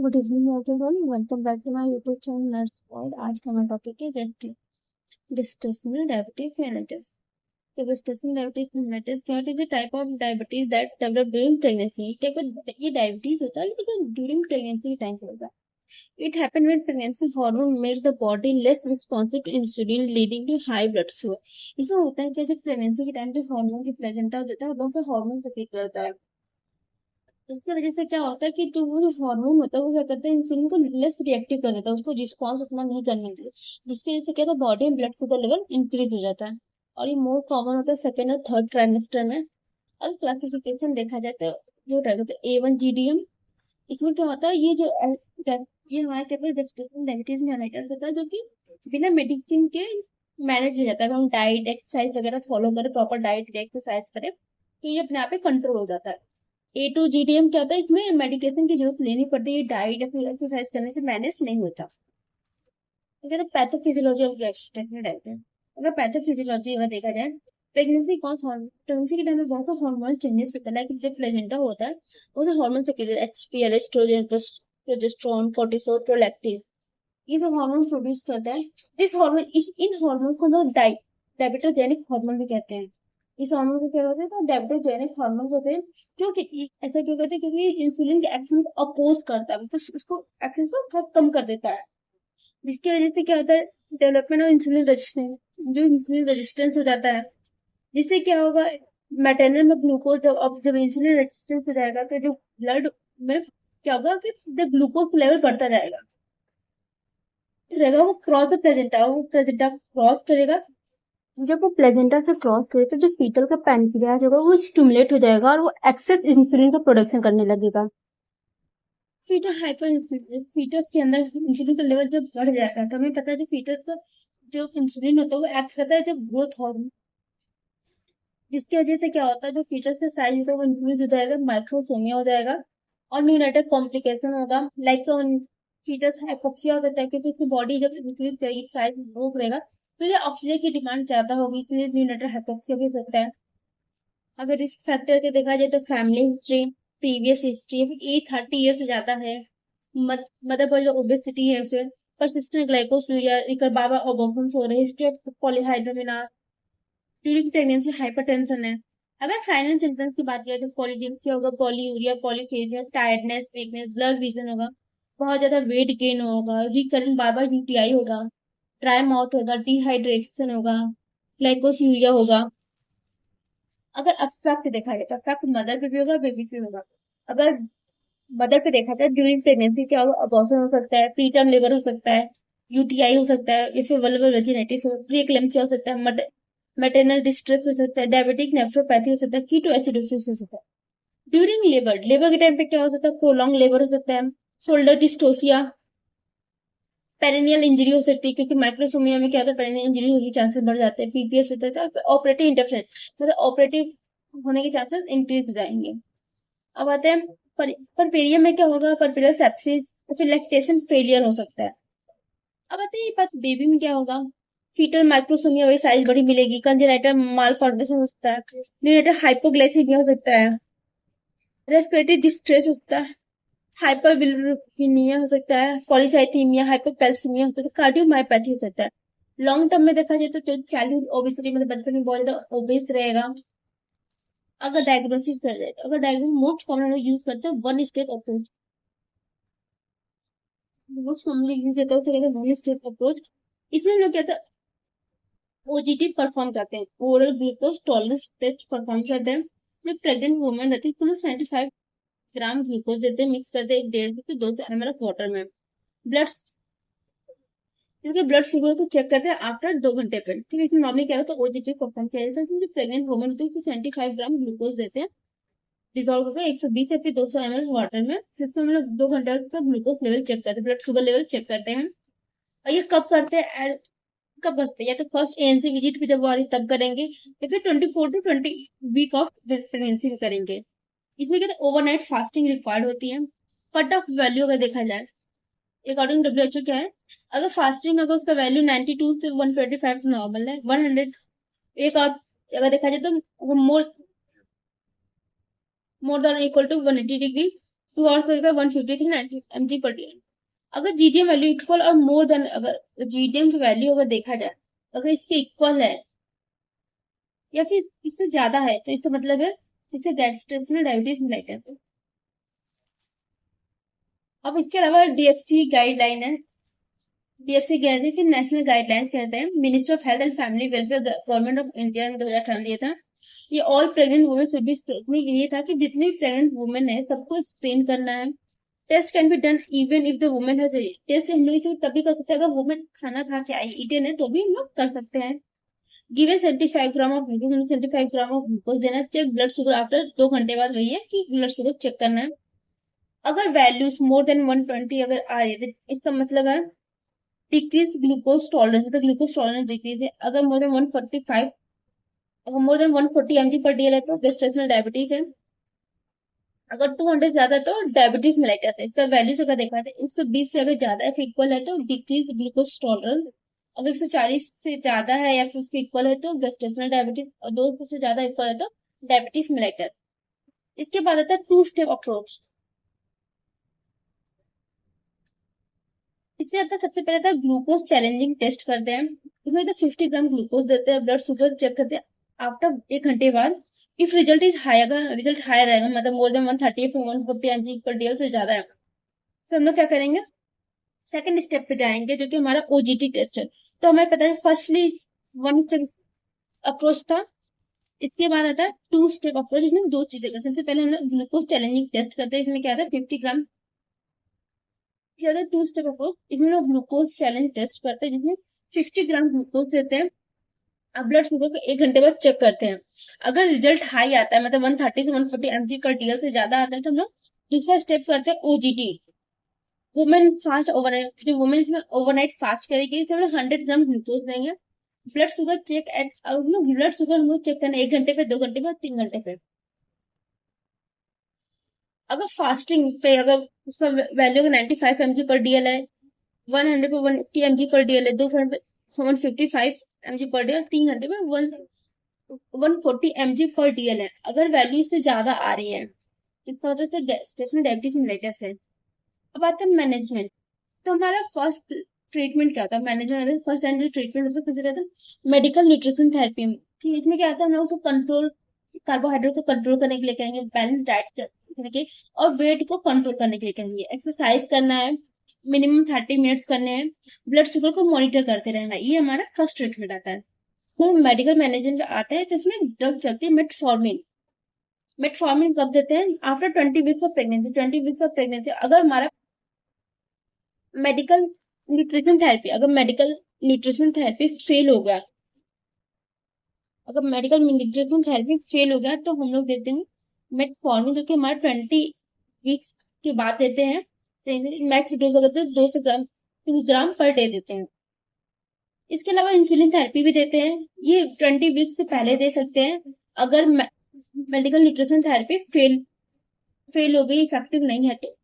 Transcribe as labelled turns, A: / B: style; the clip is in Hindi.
A: Good evening everyone, welcome back to my YouTube channel nurse world. आज का हमारा टॉपिक है गेस्टेशनल डायबिटीज मेलिटस। तो गेस्टेशनल डायबिटीज मेलिटस क्या है? Type of diabetes that develop during pregnancy. ये डायबिटीज होता है लेकिन ड्यूरिंग प्रेगनेंसी के टाइम पे होता है। It happen when pregnancy hormone make the body less responsive to insulin leading to high blood flow. इसमें होता है जब प्रेगनेंसी के टाइम जो हार्मोन की प्लेजेंटा होता है बहुत सा हार्मोन सेक्रेट करता है। उसकी वजह से क्या होता है कि जो वो हार्मोन होता है वो क्या करता है, इंसुलिन को लेस रिएक्टिव कर देता है, उसको रिस्पॉन्स उतना नहीं करने के लिए, जिसकी वजह से क्या होता है, बॉडी में ब्लड शुगर लेवल इंक्रीज हो जाता है। और ये मोर कॉमन होता है सेकेंड और थर्ड ट्राइमेस्टर में। अगर क्लासिफिकेशन देखा जाए तो जो होता है A1 GDM। इसमें क्या होता है, ये हमारे टेबल गेस्टेशनल डायबिटीज में होता है जो कि बिना मेडिसिन के मैनेज हो जाता है। हम डाइट एक्सरसाइज वगैरह फॉलो करें, प्रॉपर डाइट एक्सरसाइज करें तो ये अपने आप ही कंट्रोल हो जाता है। A2 GDM क्या होता है, इसमें मेडिकेशन की जरूरत लेनी पड़ती है, डाइट या फिर एक्सरसाइज करने से मैनेज नहीं होता। अगर पैथोफिजियोलॉजी ऑफ गेस्टेशनल डायबिटीज, अगर पैथोफिजियोलॉजी अगर देखा जाए, प्रेगनेंसी के टाइम में बहुत सा हार्मोनल चेंजेस होता है। लाइक जो प्लेजेंटा होता है वो से hormone secreted, HPL, estrogen, progesterone, cortisol, prolactin, ये सब हार्मोन प्रोड्यूस करता है। इन हार्मोन को ना डायबिटोजेनिक हार्मोन भी कहते हैं। इस हार्मोन को क्या होता है, तो डायबिटोजेनिक हार्मोन कहते हैं। क्योंकि ऐसा क्यों कहते हैं, क्योंकि इंसुलिन के एक्शन को अपोज करता है, तो उसको एक्शन को थोड़ा कम कर देता है, जिसकी वजह से क्या होता है, डेवलपमेंट ऑफ इंसुलिन रेजिस्टेंस, जो इंसुलिन रेजिस्टेंस हो जाता है, जिससे क्या होगा, मैटरनल में ग्लूकोज जब इंसुलिन रेजिस्टेंस हो जाएगा तो जो ब्लड में क्या होगा कि द ग्लूकोज लेवल बढ़ता जाएगा, रहेगा वो क्रॉस द प्लेजेंटा, वो प्लेजेंटा क्रॉस करेगा। जब वो प्लेजेंटा से क्रॉस करे तो जो फीटल का पैनक्रियाज होगा वो स्टिमुलेट हो जाएगा और वो एक्सेस इंसुलिन का प्रोडक्शन करने लगेगा। फीटस के अंदर इंसुलिन का लेवल जब बढ़ जाएगा तो हमें पता है जो फीटस का जो इंसुलिन होता है वो एक्ट करता है जब ग्रोथ हार्मोन, जिसकी वजह से क्या होता है, जो फीटस का साइज होता है वो इंक्रीज हो जाएगा, माइक्रोसोमिया हो जाएगा और न्यूनेटल कॉम्प्लिकेशन होगा। लाइक फीटस हाइपोक्सिया हो सकता है, क्योंकि उसकी बॉडी जब इंक्रीज करेगी, साइज ग्रो करेगा तो ये ऑक्सीजन की डिमांड ज्यादा होगी, इसलिए न्यूनेटल हाइपोक्सिया भी हो सकता है। अगर रिस्क फैक्टर के देखा जाए तो family history, previous history, age 30 year से ज्यादा है, मदर पर जो ओबेसिटी है उसे, परसिस्टेंट ग्लाइकोसूरिया, रिकर बाबा ओबोसन्स हो रहे, history of polyhydramnios, during pregnancy hypertension है। अगर साइन एंड सिम्टम्स की बात करें तो पॉलीडिप्सिया होगा, polyuria, polyphagia, tiredness, weakness, blur vision होगा, बहुत ज्यादा वेट गेन होगा, रिकरेंट बार बार यूटीआई होगा, ड्राई माउथ होगा, डिहाइड्रेशन होगा, ग्लाइकोसूरिया होगा। अगर अफेक्ट देखा जाए तो अफेक्ट मदर पे भी होगा, बेबी पे होगा। अगर मदर पे देखा जाए ड्यूरिंग प्रेगनेंसी क्या होगा, अबॉर्शन हो सकता है, प्रीटर्म लेबर हो सकता है, यूटीआई हो सकता है, या फिर वल्गर वेजिनाइटिस हो, प्रीएक्लेम्पसिया हो सकता है, मैटरनल डिस्ट्रेस हो सकता है, डायबिटिक नेफ्रोपैथी हो सकता है, कीटो एसिडोसिस हो सकता है। ड्यूरिंग लेबर के टाइम पे क्या हो सकता है, प्रोलॉन्ग लेबर हो सकता है, शोल्डर डिस्टोसिया, पेरिनियल इंजरी हो सकती है, क्योंकि माइक्रोसोमिया में क्या होता है, पेरिनियल इंजरी होने के चांसेस बढ़ जाते हैं, पीपीएस होता है, तो ऑपरेटिव इंटरफेरेंस मतलब ऑपरेटिव होने के चांसेस इंक्रीज हो जाएंगे। अब आते हैं परपेरियम में क्या होगा, परपेरियल सेप्सिस, फिर लैक्टेशन फेलियर हो सकता है। अब आते हैं ये बात बेबी में क्या होगा, फीटल माइक्रोसोमिया वही साइज बड़ी मिलेगी, कंजेनाइटल माल फॉर्मेशन हो सकता है, न्यूनेटल हाइपोग्लाइसीमिया हो सकता है, रेस्पिरेटरी डिस्ट्रेस हो सकता है, हाइपरबिलिरुबिनिया हो सकता है, पॉलीसाइथीमिया, हाइपोकैल्सीमिया हो सकता है, कार्डियोमायोपैथी हो सकता है। लॉन्ग टर्म में देखा जाए तो चाइल्डहुड ओबेसिटी मतलब बचपन में बहुत ज्यादा ओबेस रहेगा। अगर डायग्नोसिस कर जाए, अगर डायग्नोसिस मोस्ट कॉमन यूज करते हैं one step approach, most commonly use करते हैं उसे कहते हैं वन स्टेप अप्रोच। इसमें लोग कहते हैं ओजीटी परफॉर्म करते हैं, oral glucose tolerance test perform करते हैं। जो प्रेग्नेंट वुमेन रहती है उसको 75 ग्राम ग्लूकोज देते हैं, मिक्स करते हैं 150 से 200 ml ऑफ वाटर में। ब्लड इसके ब्लड शुगर को चेक करते हैं आफ्टर 2 घंटे पे, ठीक है। इसमें नॉर्मली क्या होता है, ओजीटी परफॉर्म किया जाता है। जो प्रेग्नेंट वुमेन होती है उसको 75 ग्राम ग्लूकोज देते हैं, डिजोल्व करके 120 या फिर 200 ml वाटर में, फिर इसमें हम लोग 2 घंटे का ग्लूकोज लेवल चेक करते हैं, ब्लड शुगर लेवल चेक करते हैं। और ये कब करते हैं, कब करते हैं, या तो फर्स्ट एएनसी विजिट पे जब वो आ रही तब करेंगे, या फिर 24 to 20 वीक ऑफ प्रेगनेंसी में करेंगे। इसमें कहते हैं ओवरनाइट फास्टिंग रिक्वायर्ड होती है। कट ऑफ वैल्यू अगर देखा जाए अकॉर्डिंग WHO क्या है, अगर फास्टिंग अगर उसका वैल्यू 92 से 125 नॉर्मल है, 100 एक और अगर देखा जाए तो more than equal to 180 degree 2 hours पर 153 mg पर डे। अगर जीडीएम वैल्यू इक्वल और मोर देन, अगर जीडीएम की वैल्यू अगर देखा जाए, अगर इसके इक्वल है या फिर इससे ज्यादा है, तो इसका मतलब है इससे गैस्ट्रेशनल डायबिटीज मिलाइटस है। अब इसके अलावा डीएफसी गाइडलाइन है, डीएफसी कहते फिर नेशनल गाइडलाइंस कहते हैं, ministry of health and family welfare, government of India ने 2018 दिया था। ये all pregnant women should be, में ये था कि जितने भी प्रेग्नेंट वुमेन है सबको स्क्रीन करना है। Test can be done even if the women has, test हम लोग इसे तभी कर सकते हैं अगर वुमेन खाना खा के आई ईटन है, तो भी हम लोग कर सकते हैं। Given 75 gram of glucose, 75 gram of glucose देना। चेक ब्लड शुगर आफ्टर 2 घंटे बाद, वही है कि ब्लड शुगर चेक करना है। अगर वैल्यूज मोर देन 120 अगर आ रही है, तो इसका मतलब है डिक्रीज ग्लूकोज टॉलरेंस, मतलब ग्लूकोज टॉलरेंस डिक्रीज है। अगर मोर देन 145, अगर मोर देन 140 mg पर डीएल है तो गेस्टेशनल डायबिटीज है। अगर 200 ज्यादा है तो डायबिटीज मेलाइटस है। इसका वैल्यूज अगर देखा जाए 120 से अगर ज्यादा है, फिर इक्वल है तो डिक्रीज ग्लूकोज टॉलरेंस। अगर 140 से ज्यादा है या फिर उसके इक्वल है तो गेस्टेशनल डायबिटीज, और 200 से ज्यादा इक्वल है तो डायबिटीज मेलाइटस। इसके बाद आता है 2 स्टेप अप्रोच। इसमें आता है सबसे पहले था ग्लूकोज चैलेंजिंग टेस्ट करते हैं। इसमें तो 50 ग्राम ग्लूकोज देते हैं, ब्लड शुगर चेक करते हैं आफ्टर 1 घंटे बाद। इफ रिजल्ट इज हाई, अगर रिजल्ट हाई रहेगा मतलब मोर देन 130 फिर 140 mg पर डीएल से ज्यादा है, तो हम लोग क्या करेंगे, सेकंड स्टेप पे जाएंगे जो कि हमारा ओजीटी टेस्ट है। तो हमें पता है फर्स्टली 1 अप्रोच था, इसके बाद आता है 2 स्टेप अप्रोच। इसमें 2 चीजें करते हैं। सबसे पहले हम लोग ग्लूकोज चैलेंजिंग टेस्ट करते हैं, इसमें क्या आता है 50 ग्राम। 2 स्टेप अप्रोच, इसमें लोग ग्लूकोज चैलेंज टेस्ट करते हैं जिसमें 50 ग्राम ग्लूकोज देते हैं। अब ब्लड शुगर को 1 घंटे बाद चेक करते हैं। अगर रिजल्ट हाई आता है मतलब 130 से 140 mg पर डीएल से ज्यादा आता है, तो हम लोग दूसरा स्टेप करते हैं OGT, women fast overnight. Women इसमें ओवरनाइट फास्ट करेगी, इसमें हम लोग 100 ग्राम ग्लूकोज देंगे। Blood sugar check at, blood sugar हम लोग चेक करना 1 घंटे पे, 2 घंटे पे, 3 घंटे पे। अगर फास्टिंग पे अगर उसका वैल्यू 95 mg पर डीएल है, 100 पे 180 mg पर डीएल है, 2 घंटे पे 155 mg पर डीएल, 3 घंटे में 140 mg पर डीएल है। अगर वैल्यू इससे ज्यादा आ रही है तो इसका मतलब इससे गेस्टेशनल डायबिटीज मेलिटस है। अब आता है मैनेजमेंट। तो हमारा फर्स्ट ट्रीटमेंट क्या होता है, मैनेजमेंट फर्स्ट एंड ट्रीटमेंट होता है सबसे पहले मेडिकल न्यूट्रिशन थेरेपी। ठीक, इसमें क्या आता है हम लोग उसको कंट्रोल, कार्बोहाइड्रेट को कंट्रोल करने के लिए कहेंगे, बैलेंस डाइट करने के, और वेट को कंट्रोल करने के लिए कहेंगे। एक्सरसाइज करना है, मिनिमम 30 मिनट्स करने हैं, ब्लड शुगर को मॉनिटर करते रहना, ये हमारा फर्स्ट ट्रीटमेंट आता है। तो मेडिकल मैनेजमेंट आता है तो इसमें ड्रग चलती है मेटफॉर्मिन। मेटफॉर्मिन कब देते हैं, after 20 weeks of pregnancy. 20 weeks of pregnancy अगर हमारा मेडिकल न्यूट्रिशन थेरेपी, अगर मेडिकल न्यूट्रिशन थेरेपी फेल हो गया, अगर मेडिकल न्यूट्रिशन थेरेपी फेल हो गया तो हम लोग देते हैं मेटफॉर्मिन, जो कि हमारे 20 वीक्स के बाद देते हैं। मैक्स डोज अगर 2 ग्राम पर डे देते हैं। इसके अलावा इंसुलिन थेरेपी भी देते हैं, ये 20 वीक्स से पहले दे सकते हैं अगर मेडिकल न्यूट्रिशन थेरेपी फेल हो गई, इफेक्टिव नहीं है तो।